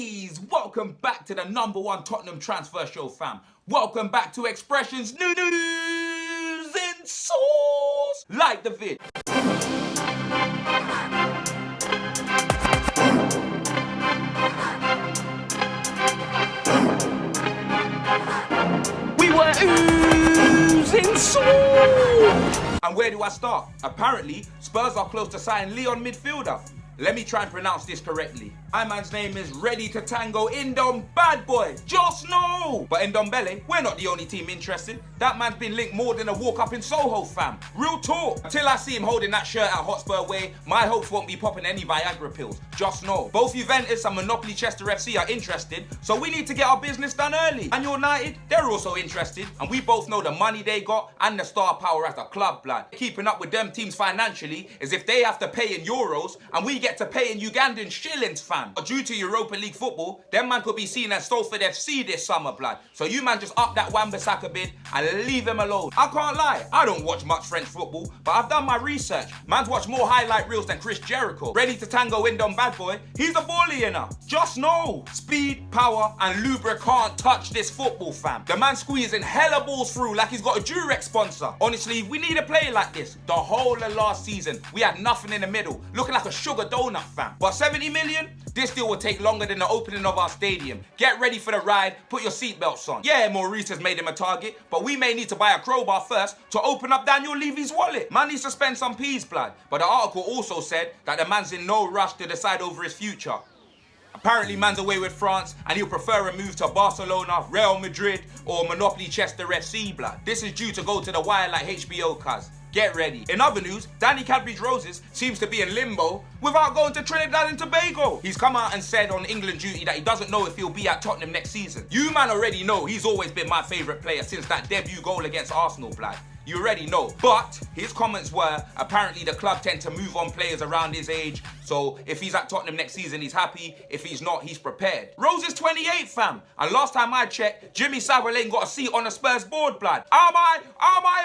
Boys! Welcome back to the #1 Tottenham transfer show, fam. Welcome back to Expressions News in Sauce. Like the vid. We were oozing sauce. And where do I start? Apparently, Spurs are close to signing Leon midfielder. Let me try and pronounce this correctly. My man's name is Ready to Tango Ndombele. Just no! But Ndombele, we're not the only team interested. That man's been linked more than a walk up in Soho, fam. Real talk. Until I see him holding that shirt at Hotspur Way, my hopes won't be popping any Viagra pills. Just know. Both Juventus and Monopoly Chester FC are interested, so we need to get our business done early. And United, they're also interested, and we both know the money they got and the star power as a club, blood. Keeping up with them teams financially is if they have to pay in euros and we get to pay in Ugandan shillings, fam. Due to Europa League football, them man could be seen as Salford FC this summer, blood. So you man just up that Wan-Bissaka bid and leave him alone. I can't lie, I don't watch much French football, but I've done my research. Man's watched more highlight reels than Chris Jericho. Ready to Tango Ndombele, he's a baller, you know. Just know, speed, power, and lubricant can't touch this football, fam. The man squeezing hella balls through like he's got a Durex sponsor. Honestly, we need a player like this. The whole of last season, we had nothing in the middle, looking like a sugar donut, fam. But 70 million? This deal will take longer than the opening of our stadium. Get ready for the ride, put your seatbelts on. Yeah, Maurice has made him a target, but we may need to buy a crowbar first to open up Daniel Levy's wallet. Man needs to spend some peas, blood. But the article also said that the man's in no rush to decide over his future. Apparently, man's away with France and he'll prefer a move to Barcelona, Real Madrid, or Monopoly Chester FC, blood. This is due to go to the wire like HBO, cuz. Get ready. In other news, Danny Cadburys Roses seems to be in limbo without going to Trinidad and Tobago. He's come out and said on England duty that he doesn't know if he'll be at Tottenham next season. You man already know he's always been my favourite player since that debut goal against Arsenal, blood. You already know. But his comments were apparently the club tend to move on players around his age. So if he's at Tottenham next season, he's happy. If he's not, he's prepared. Rose is 28, fam. And last time I checked, Jimmy Savile ain't got a seat on the Spurs board, blood. Am I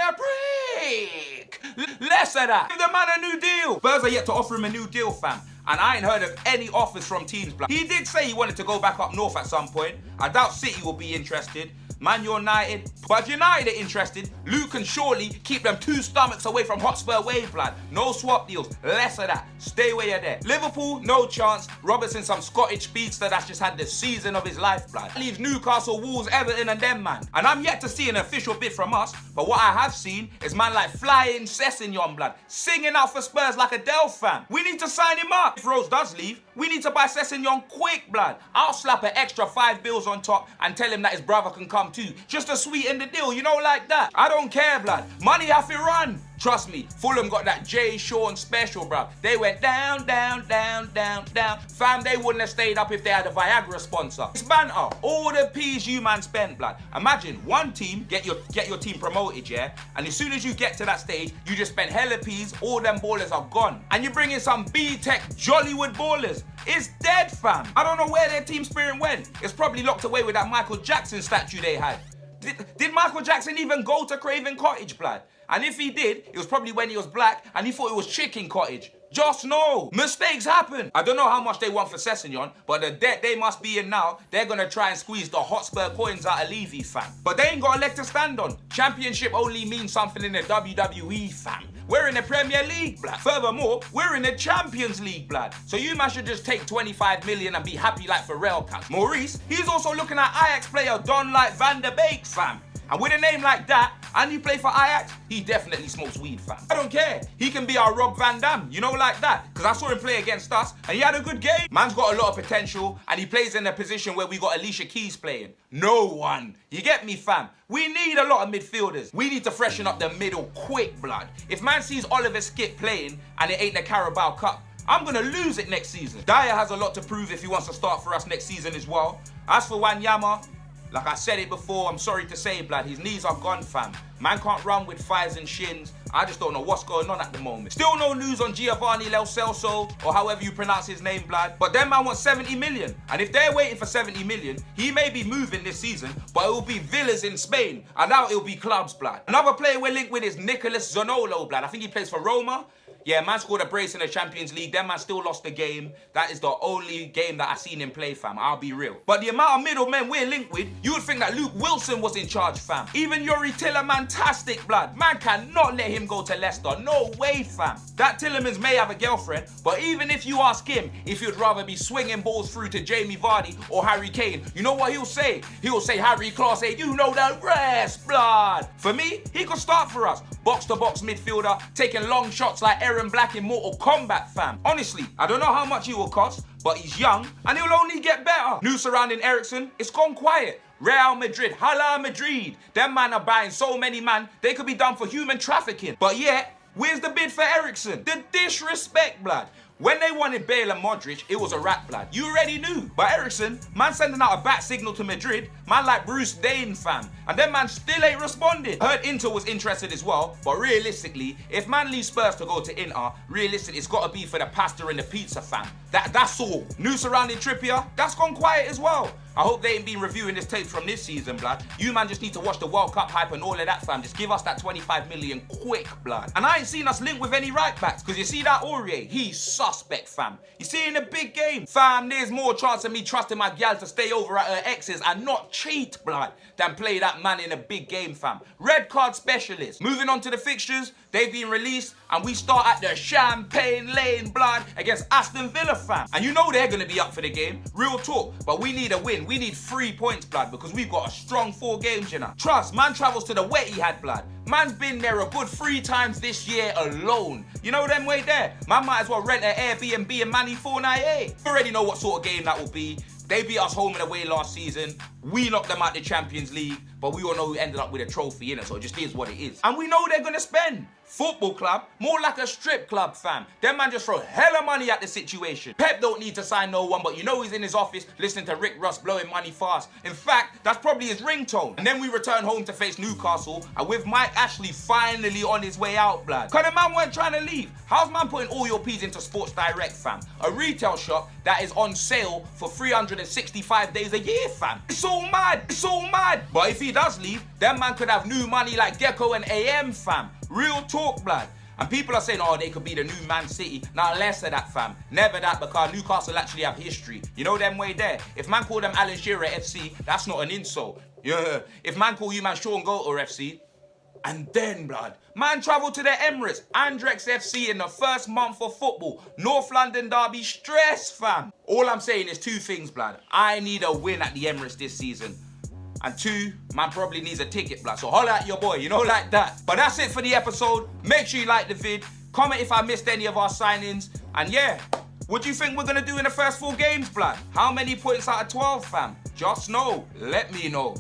a prick? Less of that. Give the man a new deal. Spurs are yet to offer him a new deal, fam. And I ain't heard of any offers from teams, blood. He did say he wanted to go back up north at some point. I doubt City will be interested. Man United, but if United are interested, Luke can surely keep them 2 stomachs away from Hotspur Way, blood. No swap deals, less of that. Stay where you're there. Liverpool, no chance. Robertson, some Scottish speedster that's just had the season of his life, blood. Leaves Newcastle, Wolves, Everton and them, man. And I'm yet to see an official bid from us, but what I have seen is man like Flying Sessegnon, blood, singing out for Spurs like a Del fan. We need to sign him up. If Rose does leave, we need to buy Sessegnon quick, blood. I'll slap an extra 5 bills on top and tell him that his brother can come too, just to sweeten the deal, you know, like that. I don't care, blood. Money have to run. Trust me, Fulham got that Jay Sean special, bruv. They went down, down, down, down, down. Fam, they wouldn't have stayed up if they had a Viagra sponsor. It's banter. All the peas you man spent, blood. Imagine one team get your team promoted, yeah? And as soon as you get to that stage, you just spend hella peas, all them ballers are gone. And you bring in some B-Tech Jollywood ballers. It's dead, fam. I don't know where their team spirit went. It's probably locked away with that Michael Jackson statue they had. Did Michael Jackson even go to Craven Cottage, blood? And if he did, it was probably when he was black and he thought it was Chicken Cottage. Just know, mistakes happen. I don't know how much they want for Sessegnon, but the debt they must be in now, they're gonna try and squeeze the Hotspur coins out of Levy, fam. But they ain't got a leg to stand on. Championship only means something in the WWE, fam. We're in the Premier League, blood. Furthermore, we're in the Champions League, blood. So you man should just take 25 million and be happy like Pharrell can. Maurice, he's also looking at Ajax player Don like Van der Beek, fam. And with a name like that, and he play for Ajax, he definitely smokes weed, fam. I don't care. He can be our Rob Van Dam, you know, like that. Because I saw him play against us, and he had a good game. Man's got a lot of potential, and he plays in a position where we got Alicia Keys playing. No one. You get me, fam? We need a lot of midfielders. We need to freshen up the middle quick, blood. If man sees Oliver Skip playing, and it ain't the Carabao Cup, I'm gonna lose it next season. Dyer has a lot to prove if he wants to start for us next season as well. As for Wanyama, like I said it before, I'm sorry to say, blood, his knees are gone, fam. Man can't run with thighs and shins. I just don't know what's going on at the moment. Still no news on Giovanni Lo Celso, or however you pronounce his name, blood. But them man want 70 million. And if they're waiting for 70 million, he may be moving this season, but it will be villas in Spain. And now it'll be clubs, blood. Another player we're linked with is Nicolas Zonolo, blood. I think he plays for Roma. Yeah, man scored a brace in the Champions League, then man still lost the game. That is the only game that I seen him play, fam. I'll be real. But the amount of middlemen we're linked with, you would think that Luke Wilson was in charge, fam. Even Yuri Tiller, fantastic, blood. Man cannot let him go to Leicester. No way, fam. That Tillemans may have a girlfriend, but even if you ask him if he'd rather be swinging balls through to Jamie Vardy or Harry Kane, you know what he'll say? He'll say, Harry Claus, say, you know the rest, blood. For me, he could start for us. Box-to-box midfielder, taking long shots like Aaron Black in Mortal Kombat, fam. Honestly, I don't know how much he will cost, but he's young and he'll only get better. News surrounding Eriksen, it's gone quiet. Real Madrid, Hala Madrid. Them man are buying so many man, they could be done for human trafficking. But yet, where's the bid for Eriksen? The disrespect, blood. When they wanted Bale and Modric, it was a wrap, blood. You already knew. But Eriksen, man sending out a bat signal to Madrid, man like Bruce Dane, fam. And them man still ain't responded. Heard Inter was interested as well, but realistically, if man leaves Spurs to go to Inter, realistically, it's got to be for the pasta and the pizza, fam. That's all. News surrounding Trippier, that's gone quiet as well. I hope they ain't been reviewing this tape from this season, blood. You man just need to watch the World Cup hype and all of that, fam. Just give us that 25 million quick, blood. And I ain't seen us link with any right backs, because you see that Aurier, he's suspect, fam. You see in a big game, fam, there's more chance of me trusting my gal to stay over at her ex's and not cheat, blood, than play that man in a big game, fam. Red card specialist. Moving on to the fixtures, they've been released, and we start at the Champagne Lane, blood, against Aston Villa, fam. And you know they're going to be up for the game. Real talk. But we need a win. We need 3 points, blood, because we've got a strong 4 games, you know. Trust, man travels to the wet he had, blood. Man's been there a good 3 times this year alone. You know them way there? Man might as well rent an Airbnb in Manny 498. You already know what sort of game that will be. They beat us home and away last season. We knocked them out the Champions League, but we all know who ended up with a trophy in it, so it just is what it is. And we know they're gonna spend. Football club, more like a strip club, fam. Them man just throw hella money at the situation. Pep don't need to sign no one, but you know he's in his office listening to Rick Ross blowing money fast. In fact, that's probably his ringtone. And then we return home to face Newcastle, and with Mike Ashley finally on his way out, blood. Cause the man weren't trying to leave. How's man putting all your peas into Sports Direct, fam? A retail shop that is on sale for 365 days a year, fam. It's so mad, it's so mad. But if he does leave, then man could have new money like Gecko and AM, fam. Real talk, blood. And people are saying, oh, they could be the new Man City. Now, less of that, fam. Never that, because Newcastle actually have history. You know them way there. If man call them Alan Shearer FC, that's not an insult. Yeah. If man call you man Sean Goater FC, and then, blood, man travel to the Emirates, Andrex FC in the first month of football. North London derby stress, fam. All I'm saying is 2 things, blood. I need a win at the Emirates this season. And 2, man probably needs a ticket, blood. So holler at your boy, you know, like that. But that's it for the episode. Make sure you like the vid. Comment if I missed any of our signings. And yeah, what do you think we're going to do in the first 4 games, blood? How many points out of 12, fam? Just know. Let me know.